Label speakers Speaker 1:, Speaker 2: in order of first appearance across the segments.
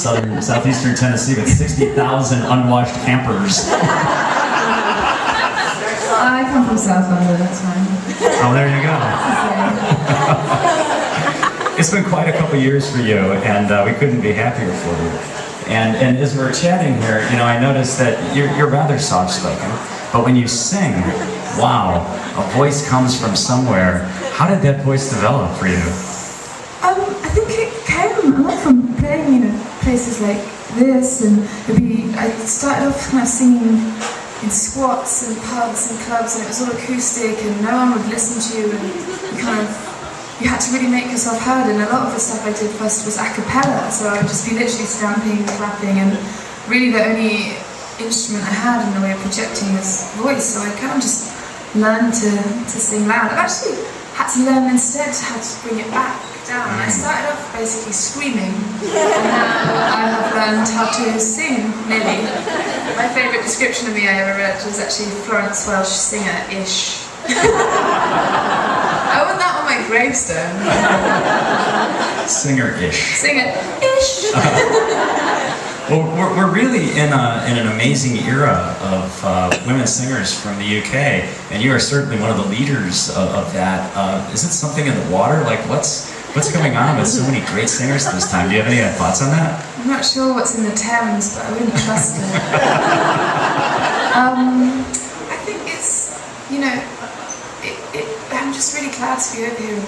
Speaker 1: southeastern Tennessee with 60,000 unwashed campers.
Speaker 2: I come from South London, that's fine.
Speaker 1: Oh, there you go. It's been quite a couple years for you, and we couldn't be happier for you. And as we're chatting here, you know, I noticed that you're rather soft-spoken, but when you sing, wow, a voice comes from somewhere. How did that voice develop for you?
Speaker 2: I think it came a lot from playing, you know, places like this, and I started off kind of singing in squats and pubs and clubs, and it was all acoustic, and no one would listen to you, and you had to really make yourself heard. And a lot of the stuff I did first was a cappella, so I would just be literally stamping, clapping, and really the only instrument I had in the way of projecting was voice. So I kind of just learned to sing loud. I've actually had to learn instead how to bring it back down. I started off basically screaming, and now I have learned how to sing, nearly. My favourite description of me I ever read was actually Florence Welsh singer-ish. I want that on my gravestone.
Speaker 1: Singer-ish.
Speaker 2: Singer-ish.
Speaker 1: Well, we're really in an amazing era of women singers from the UK, and you are certainly one of the leaders of that. Is it something in the water? Like, what's going on with so many great singers this time? Do you have any thoughts on that?
Speaker 2: I'm not sure what's in the Thames, but I wouldn't trust it. I think it's, you know, I'm just really glad to be over here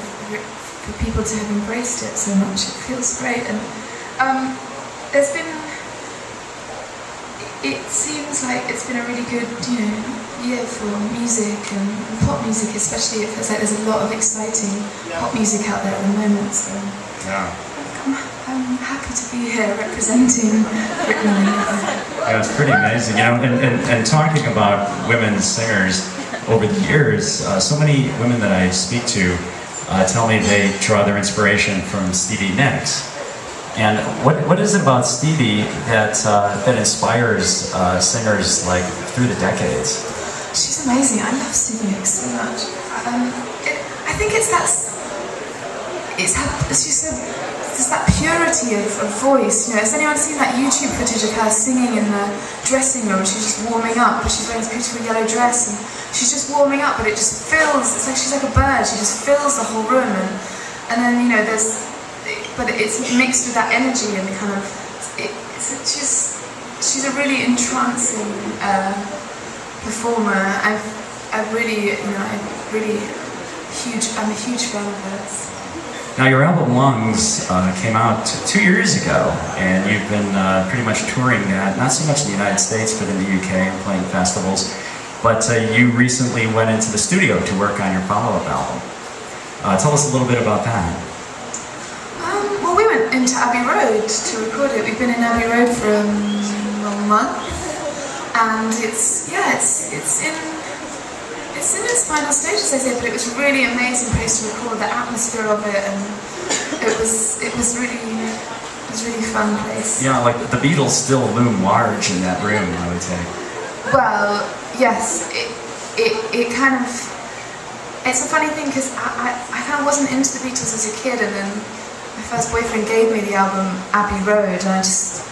Speaker 2: for people to have embraced it so much. It feels great, and it seems like it's been a really good, you know, year for music and pop music, especially. It feels like there's a lot of exciting pop music out there at the moment. So
Speaker 1: yeah.
Speaker 2: I'm happy to be here representing Britain.
Speaker 1: Yeah, it's pretty amazing. You know, and talking about women singers over the years, so many women that I speak to tell me they draw their inspiration from Stevie Nicks. And what is it about Stevie that inspires singers like through the decades?
Speaker 2: She's amazing. I love Stevie Nicks so much. I think it's that purity of voice. You know, has anyone seen that YouTube footage of her singing in the dressing room? She's just warming up, but she's wearing this beautiful yellow dress, and she's just warming up, but it just fills. It's like she's like a bird. She just fills the whole room, and then, you know, but it's mixed with that energy and kind of, she's a really entrancing performer. I'm a huge fan of hers.
Speaker 1: Now, your album Lungs came out 2 years ago, and you've been pretty much touring that, not so much in the United States, but in the UK and playing festivals. But you recently went into the studio to work on your follow-up album. Tell us a little bit about that.
Speaker 2: Well, we went into Abbey Road to record it. We've been in Abbey Road for a month, and it's in its final stages, I say, but it was a really amazing place to record. The atmosphere of it, and it was really fun place.
Speaker 1: Yeah, like the Beatles still loom large in that room, I would say.
Speaker 2: Well, yes, it kind of, it's a funny thing because I kind of wasn't into the Beatles as a kid, and then my first boyfriend gave me the album Abbey Road, and I just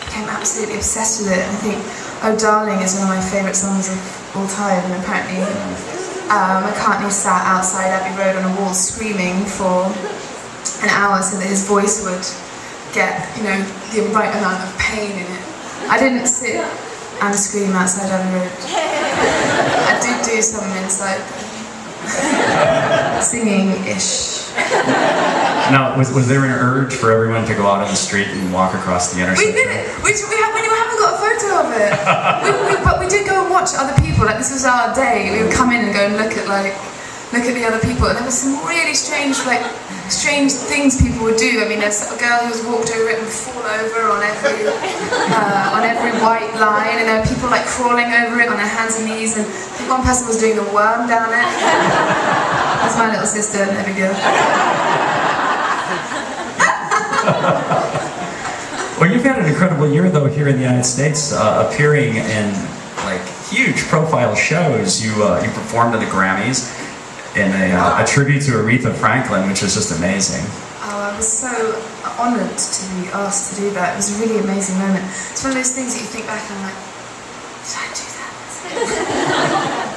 Speaker 2: became absolutely obsessed with it. And I think Oh Darling is one of my favourite songs of all time, and apparently McCartney sat outside Abbey Road on a wall screaming for an hour so that his voice would get, you know, the right amount of pain in it. I didn't sit and scream outside Abbey Road. I did do some inside singing-ish.
Speaker 1: Now, was there an urge for everyone to go out on the street and walk across the intersection?
Speaker 2: We did it. We haven't got a photo of it. But we did go and watch other people. Like, this was our day. We would come in and go and look at the other people. And there was some really strange things people would do. I mean, there's a girl who was walked over it and fall over on every white line, and there were people like crawling over it on their hands and knees. And I think one person was doing the worm down it. That's my little sister, there we go.
Speaker 1: Well, you've had an incredible year, though, here in the United States, appearing in like huge profile shows. You performed at the Grammys in a tribute to Aretha Franklin, which was just amazing.
Speaker 2: Oh, I was so honoured to be asked to do that. It was a really amazing moment. It's one of those things that you think back and I'm like, did I do that?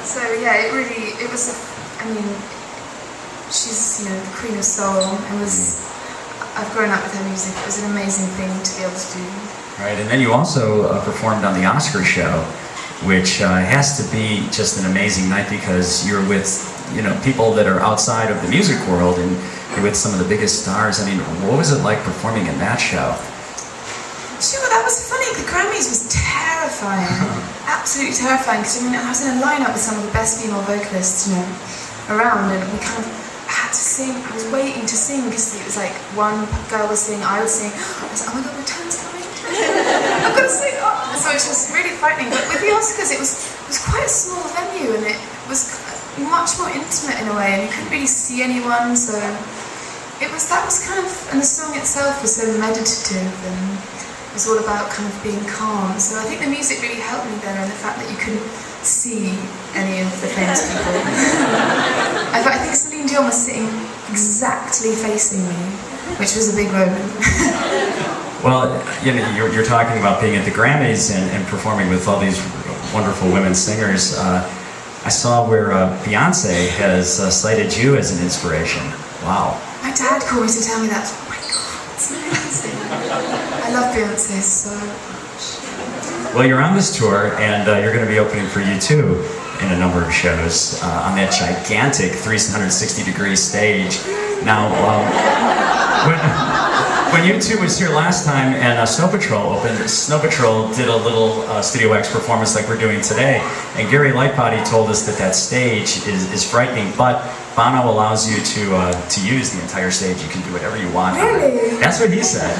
Speaker 2: So yeah, it was, I mean, she's, you know, the queen of soul. I've grown up with her music. It was an amazing thing to be able to do.
Speaker 1: Right, and then you also performed on the Oscar show, which has to be just an amazing night because you're with, you know, people that are outside of the music world and you're with some of the biggest stars. I mean, what was it like performing in that show?
Speaker 2: Sure, that was funny. The Grammys was terrifying, absolutely terrifying. Because I mean, I was in a lineup with some of the best female vocalists, you know, around, and we kind of had to sing. I was waiting to sing because it was like one girl was singing, I would sing. I was like, oh my god, my turn's coming. I've got to sing. Oh. So it was really frightening. But with the Oscars, it was quite a small venue, and it was much more intimate in a way, and you couldn't really see anyone. So that was kind of, and the song itself was so meditative, and it was all about kind of being calm. So I think the music really helped me there, and the fact that you couldn't see any of the famous people. I think Celine Dion was sitting exactly facing me, which was a big moment.
Speaker 1: Well, you know, you're talking about being at the Grammys and performing with all these wonderful women singers. I saw where Beyonce has cited you as an inspiration. Wow.
Speaker 2: My dad called me to tell me that. Oh my god, it's amazing. I love Beyonce so much.
Speaker 1: Well, you're on this tour, and you're going to be opening for U2 in a number of shows on that gigantic 360-degree stage. Now, when U2 was here last time and Snow Patrol opened, Snow Patrol did a little Studio X performance like we're doing today, and Gary Lightbody told us that stage is frightening, but Bono allows you to use the entire stage. You can do whatever you want.
Speaker 2: Really?
Speaker 1: That's what he said.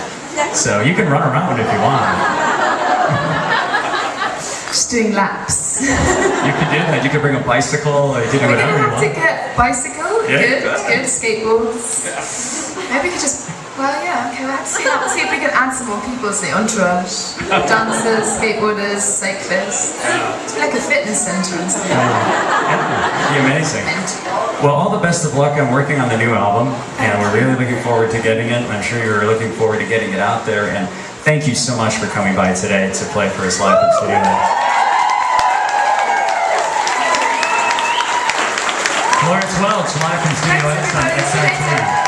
Speaker 1: So you can run around if you want.
Speaker 2: Just doing laps.
Speaker 1: You could do that. You could bring a bicycle, or you could do whatever you want.
Speaker 2: We're going to have to get bicycle.
Speaker 1: Yeah,
Speaker 2: good. Skateboards. Maybe we could just. Well, yeah, okay, we'll have to see if we can add some more people to the entourage. Dancers, skateboarders, cyclists. It's like a fitness centre and stuff.
Speaker 1: It'd be amazing. Well, all the best of luck. I'm working on the new album, and we're really looking forward to getting it. I'm sure you're looking forward to getting it out there, and thank you so much for coming by today to play for us live in Studio X. Florence Welch, live from Studio X on XR2.